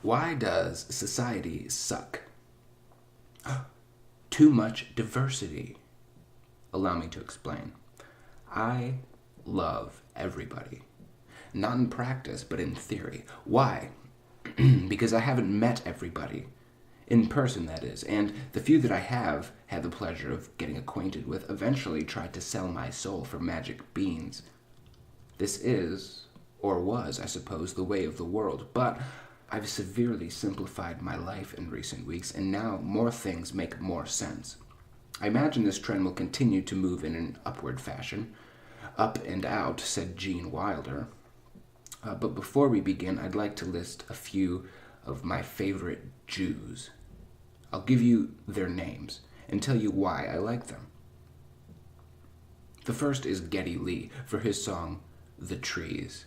Why does society suck? Too much diversity. Allow me to explain. I love everybody. Not in practice, but in theory. Why? Because I haven't met everybody. In person, that is, and the few that I have had the pleasure of getting acquainted with eventually tried to sell my soul for magic beans. This is, or was, I suppose, the way of the world, but I've severely simplified my life in recent weeks, and now more things make more sense. I imagine this trend will continue to move in an upward fashion. Up and out, said Gene Wilder. But before we begin, I'd like to list a few of my favorite Jews. I'll give you their names and tell you why I like them. The first is Geddy Lee for his song, The Trees.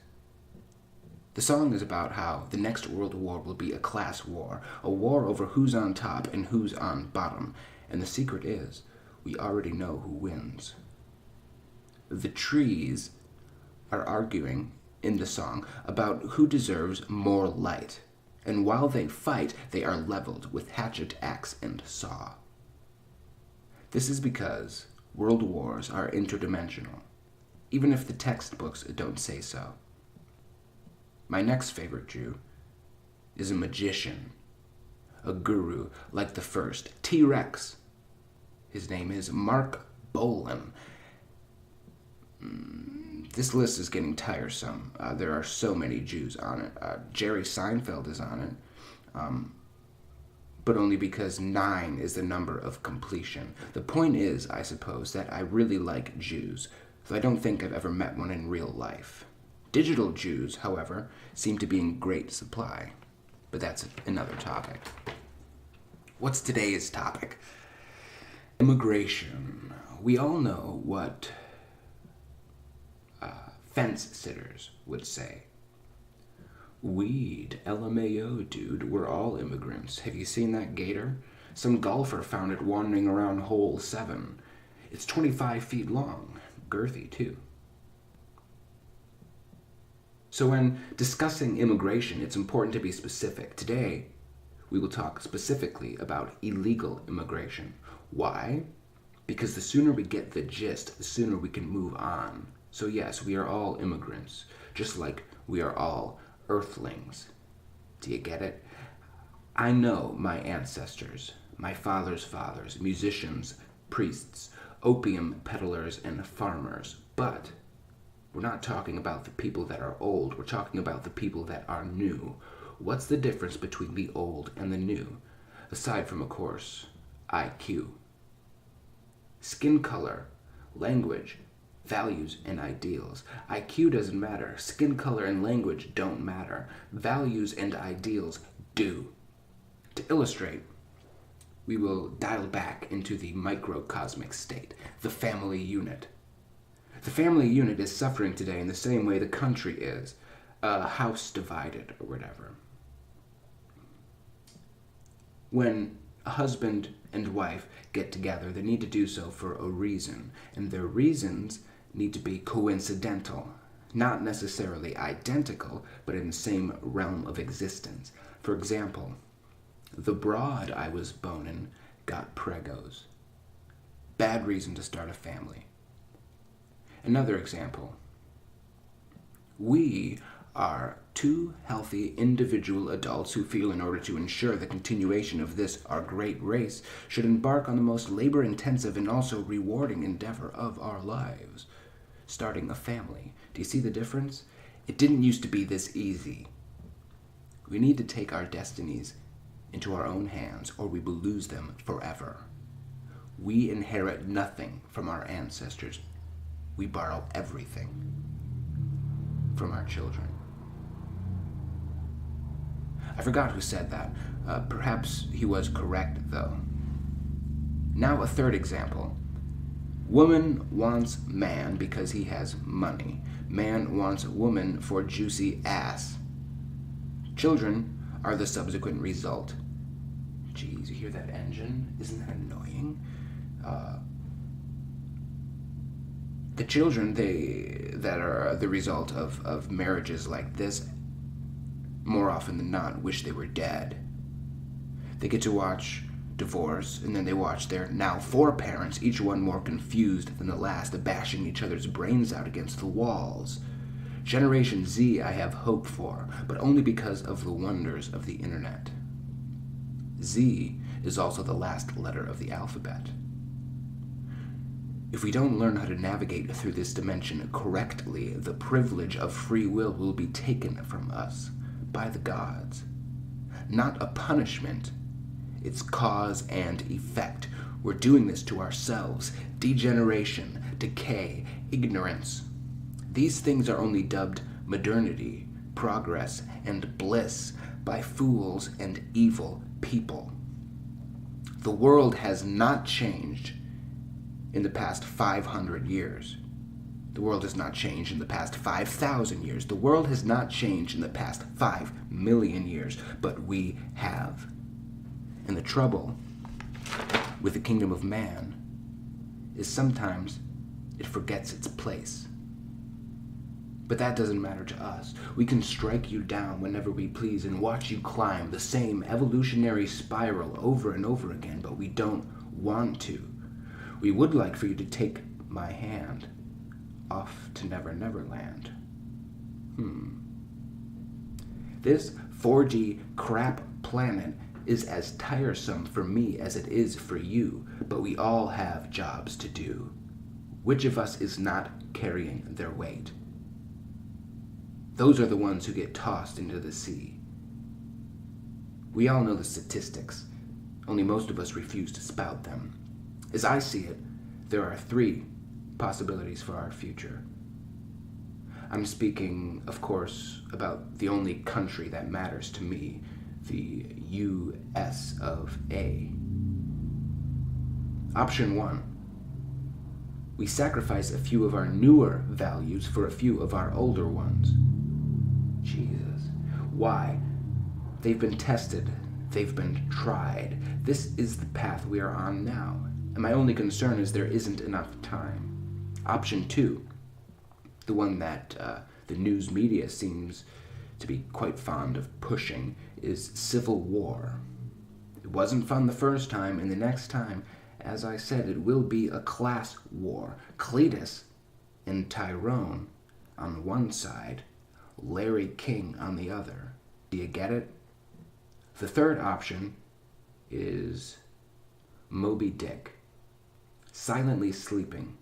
The song is about how the next world war will be a class war, a war over who's on top and who's on bottom, and the secret is, we already know who wins. The trees are arguing in the song about who deserves more light, and while they fight, they are leveled with hatchet, axe, and saw. This is because world wars are interdimensional, even if the textbooks don't say so. My next favorite Jew is a magician, a guru like the first, T-Rex. His name is Mark Bolan. This list is getting tiresome. There are so many Jews on it. Jerry Seinfeld is on it, but only because 9 is the number of completion. The point is, I suppose, that I really like Jews, though I don't think I've ever met one in real life. Digital Jews, however, seem to be in great supply, but that's another topic. What's today's topic? Immigration. We all know what fence sitters would say. Weed, LMAO, dude, we're all immigrants. Have you seen that gator? Some golfer found it wandering around hole 7. It's 25 feet long, girthy too. So when discussing immigration, it's important to be specific. Today, we will talk specifically about illegal immigration. Why? Because the sooner we get the gist, the sooner we can move on. So yes, we are all immigrants, just like we are all earthlings. Do you get it? I know my ancestors, my father's fathers, musicians, priests, opium peddlers, and farmers, but we're not talking about the people that are old, we're talking about the people that are new. What's the difference between the old and the new? Aside from, of course, IQ. Skin color, language, values, and ideals. IQ doesn't matter. Skin color and language don't matter. Values and ideals do. To illustrate, we will dial back into the microcosmic state, the family unit. The family unit is suffering today in the same way the country is, a house divided or whatever. When a husband and wife get together, they need to do so for a reason, and their reasons need to be coincidental, not necessarily identical, but in the same realm of existence. For example, the broad I was boning got pregos. Bad reason to start a family. Another example. We are 2 healthy individual adults who feel in order to ensure the continuation of this, our great race, should embark on the most labor-intensive and also rewarding endeavor of our lives. Starting a family. Do you see the difference? It didn't used to be this easy. We need to take our destinies into our own hands, or we will lose them forever. We inherit nothing from our ancestors. We borrow everything from our children. I forgot who said that. Perhaps he was correct, though. Now a third example. Woman wants man because he has money. Man wants woman for juicy ass. Children are the subsequent result. Geez, you hear that engine? Isn't that annoying? The children, that are the result of marriages like this more often than not, wish they were dead. They get to watch divorce, and then they watch their now 4 parents, each one more confused than the last, bashing each other's brains out against the walls. Generation Z I have hope for, but only because of the wonders of the internet. Z is also the last letter of the alphabet. If we don't learn how to navigate through this dimension correctly, the privilege of free will be taken from us by the gods. Not a punishment, it's cause and effect. We're doing this to ourselves. Degeneration, decay, ignorance. These things are only dubbed modernity, progress, and bliss by fools and evil people. The world has not changed in the past 500 years. The world has not changed in the past 5,000 years. The world has not changed in the past 5 million years, but we have. And the trouble with the kingdom of man is sometimes it forgets its place. But that doesn't matter to us. We can strike you down whenever we please and watch you climb the same evolutionary spiral over and over again, but we don't want to. We would like for you to take my hand off to Never Never Land. This 4D crap planet is as tiresome for me as it is for you, but we all have jobs to do. Which of us is not carrying their weight? Those are the ones who get tossed into the sea. We all know the statistics, only most of us refuse to spout them. As I see it, there are 3 possibilities for our future. I'm speaking, of course, about the only country that matters to me, the US of A. Option 1. We sacrifice a few of our newer values for a few of our older ones. Jesus. Why? They've been tested. They've been tried. This is the path we are on now. And my only concern is there isn't enough time. Option 2, the one that the news media seems to be quite fond of pushing, is civil war. It wasn't fun the first time, and the next time, as I said, it will be a class war. Cletus and Tyrone on one side, Larry King on the other. Do you get it? The third option is Moby Dick, silently sleeping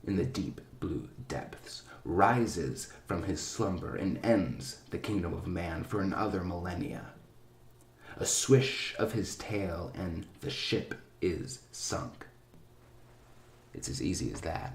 in the deep blue depths, rises from his slumber and ends the kingdom of man for another millennia. A swish of his tail and the ship is sunk. It's as easy as that.